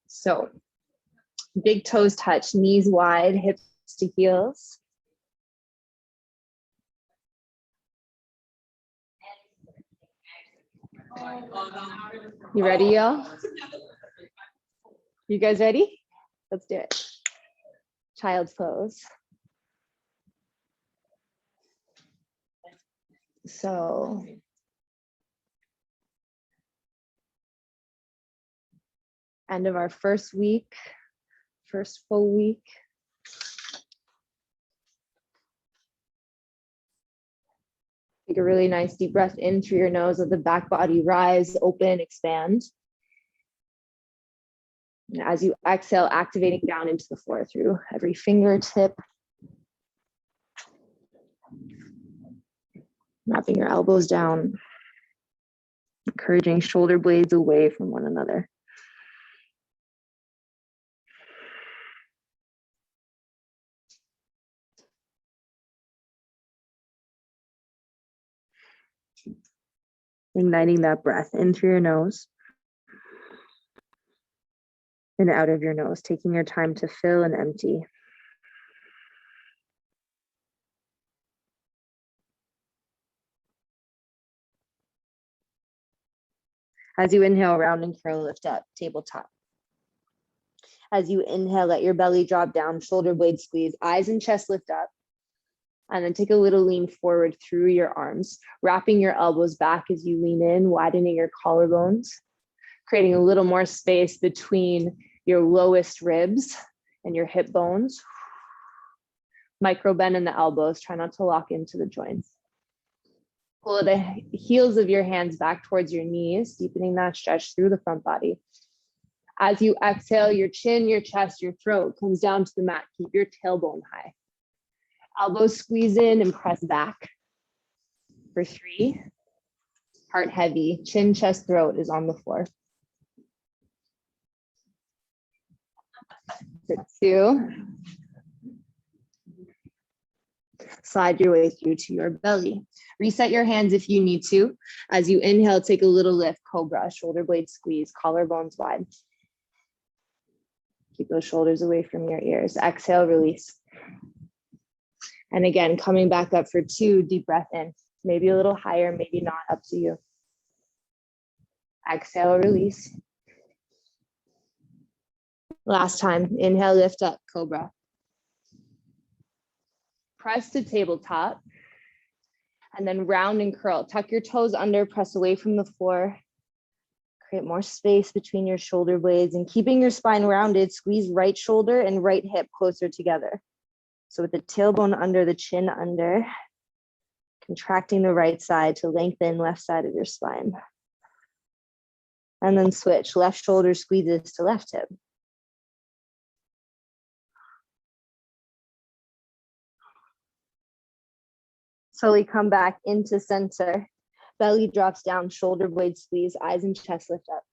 So big toes touch, knees wide, hips to heels. You ready, y'all? You guys ready? Let's do it. Child's pose. So end of our first week, first full week. Take a really nice deep breath in through your nose, let the back body rise, open, expand. And as you exhale, activating down into the floor through every fingertip. Wrapping your elbows down, encouraging shoulder blades away from one another. Igniting that breath in through your nose and out of your nose, taking your time to fill and empty. As you inhale, round and curl, lift up, tabletop. As you inhale, let your belly drop down, shoulder blades squeeze, eyes and chest lift up. And then take a little lean forward through your arms, wrapping your elbows back as you lean in, widening your collarbones, creating a little more space between your lowest ribs and your hip bones. Micro bend in the elbows, try not to lock into the joints. Pull the heels of your hands back towards your knees, deepening that stretch through the front body. As you exhale, your chin, your chest, your throat comes down to the mat. Keep your tailbone high. Elbows squeeze in and press back. For 3, heart heavy, chin, chest, throat is on the floor. For 2, slide your way through to your belly. Reset your hands if you need to. As you inhale, take a little lift, cobra, shoulder blade squeeze, collarbones wide. Keep those shoulders away from your ears. Exhale, release. And again, coming back up for 2, deep breath in. Maybe a little higher, maybe not, up to you. Exhale, release. Last time, inhale, lift up, cobra. Press to tabletop. And then round and curl. Tuck your toes under, press away from the floor. Create more space between your shoulder blades and keeping your spine rounded, squeeze right shoulder and right hip closer together. So with the tailbone under, the chin under, contracting the right side to lengthen left side of your spine. And then switch, left shoulder squeezes to left hip. Slowly come back into center. Belly drops down, shoulder blade squeeze, eyes and chest lift up.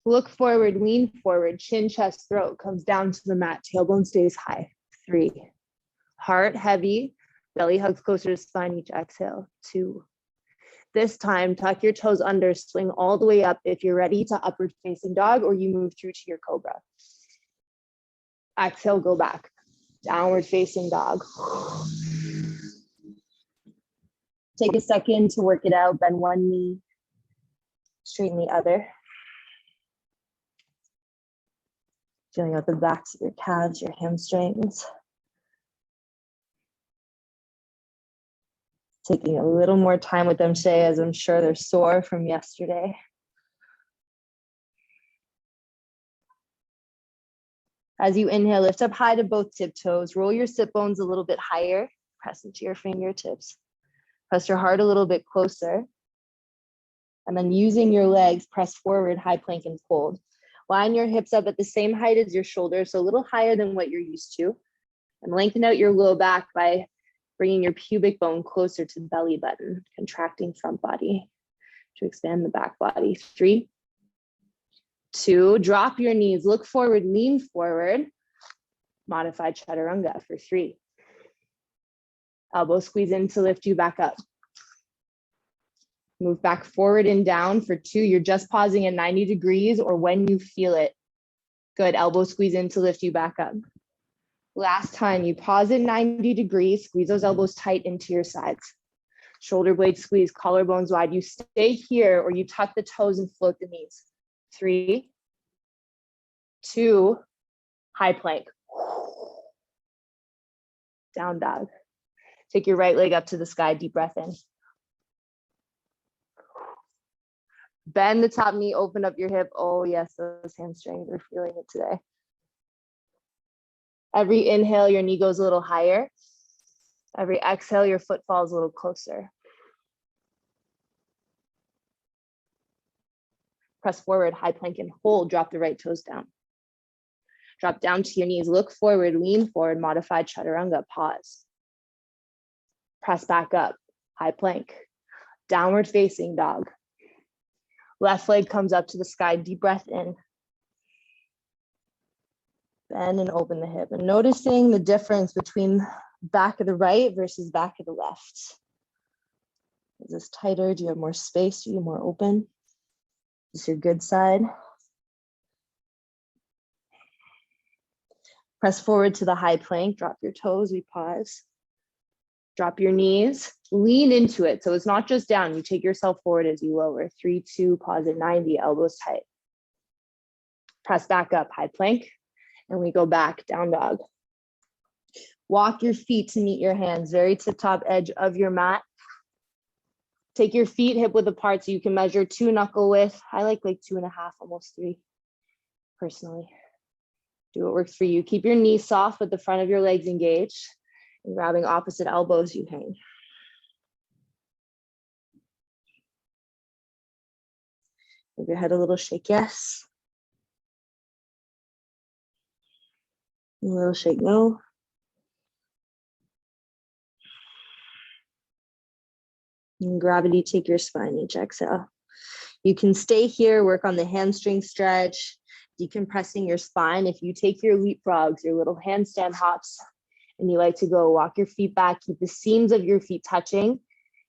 Look forward, lean forward, chin, chest, throat comes down to the mat, tailbone stays high. 3, heart heavy, belly hugs closer to spine, each exhale. 2. This time, tuck your toes under, swing all the way up if you're ready to upward facing dog or you move through to your cobra. Exhale, go back, downward facing dog. Take a second to work it out, bend one knee, straighten the other. Feeling out the backs of your calves, your hamstrings. Taking a little more time with them today, as I'm sure they're sore from yesterday. As you inhale, lift up high to both tiptoes. Roll your sit bones a little bit higher. Press into your fingertips. Press your heart a little bit closer. And then using your legs, press forward, high plank and fold. Line your hips up at the same height as your shoulders, so a little higher than what you're used to. And lengthen out your low back by bringing your pubic bone closer to the belly button, contracting front body to expand the back body. 3, 2, drop your knees, look forward, lean forward. Modified chaturanga for 3. Elbow squeeze in to lift you back up. Move back forward and down for 2. You're just pausing at 90 degrees or when you feel it. Good, elbow squeeze in to lift you back up. Last time, you pause at 90 degrees, squeeze those elbows tight into your sides. Shoulder blade squeeze, collarbones wide. You stay here or you tuck the toes and float the knees. 3, 2, high plank. Down dog. Take your right leg up to the sky, deep breath in. Bend the top knee, open up your hip. Oh yes, those hamstrings, we're feeling it today. Every inhale, your knee goes a little higher. Every exhale, your foot falls a little closer. Press forward, high plank and hold, drop the right toes down. Drop down to your knees, look forward, lean forward, modified chaturanga, pause. Press back up, high plank. Downward facing dog. Left leg comes up to the sky, deep breath in. Bend and open the hip. And noticing the difference between back of the right versus back of the left. Is this tighter? Do you have more space? Are you more open? Is this your good side? Press forward to the high plank, drop your toes, we pause. Drop your knees, lean into it. So it's not just down, you take yourself forward as you lower. 3, 2, pause at 90, elbows tight. Press back up, high plank, and we go back, down dog. Walk your feet to meet your hands, very tip top edge of your mat. Take your feet hip width apart so you can measure 2 knuckle width. I like 2.5, almost 3, personally. Do what works for you. Keep your knees soft with the front of your legs engaged. And grabbing opposite elbows, you hang. Give your head a little shake, yes. A little shake, no. And gravity, take your spine, each exhale. You can stay here, work on the hamstring stretch, decompressing your spine. If you take your leapfrogs, your little handstand hops, and you like to go walk your feet back, keep the seams of your feet touching,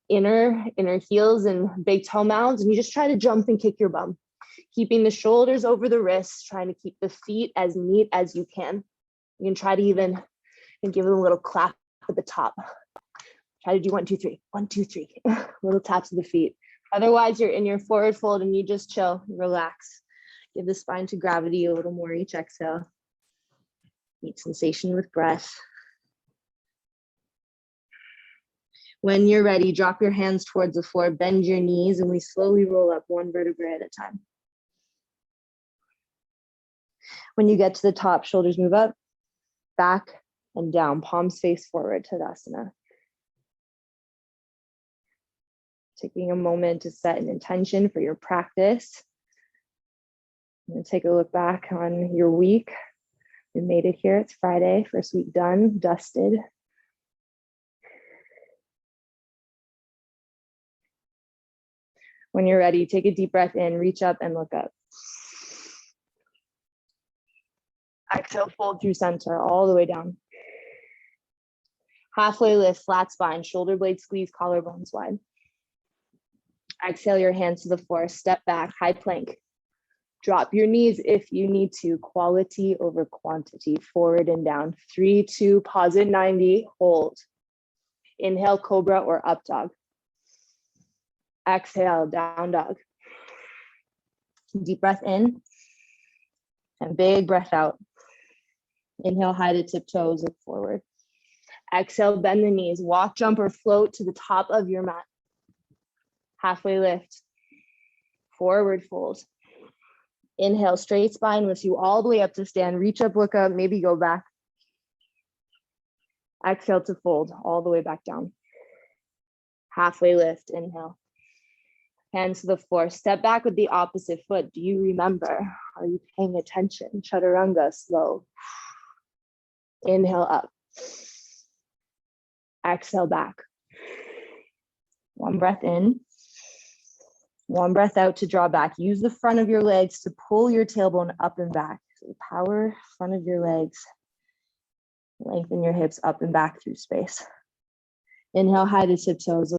inner heels and big toe mounds, and you just try to jump and kick your bum. Keeping the shoulders over the wrists, trying to keep the feet as neat as you can. You can try to even give it a little clap at the top. Try to do 1, 2, 3, 1, 2, 3, little taps of the feet. Otherwise, you're in your forward fold and you just chill, relax. Give the spine to gravity a little more each exhale. Meet sensation with breath. When you're ready, drop your hands towards the floor, bend your knees, and we slowly roll up 1 vertebrae at a time. When you get to the top, shoulders move up, back, and down, palms face forward, Tadasana. Taking a moment to set an intention for your practice. And take a look back on your week. We made it here, it's Friday, first week done, dusted. When you're ready, take a deep breath in, reach up and look up. Exhale, fold through center, all the way down. Halfway lift, flat spine, shoulder blade squeeze, collarbones wide. Exhale your hands to the floor, step back, high plank. Drop your knees if you need to, quality over quantity, forward and down. 3, 2, pause at 90, hold. Inhale, cobra or up dog. Exhale, down dog. Deep breath in and big breath out. Inhale, high to tiptoes, look forward. Exhale, bend the knees, walk, jump, or float to the top of your mat. Halfway lift, forward fold. Inhale, straight spine lifts you all the way up to stand. Reach up, look up, maybe go back. Exhale to fold, all the way back down. Halfway lift, inhale. Hands to the floor, step back with the opposite foot. Do you remember? Are you paying attention? Chaturanga, slow. Inhale up. Exhale back. 1 breath in. 1 breath out to draw back. Use the front of your legs to pull your tailbone up and back. So power, front of your legs. Lengthen your hips up and back through space. Inhale, high to tiptoes.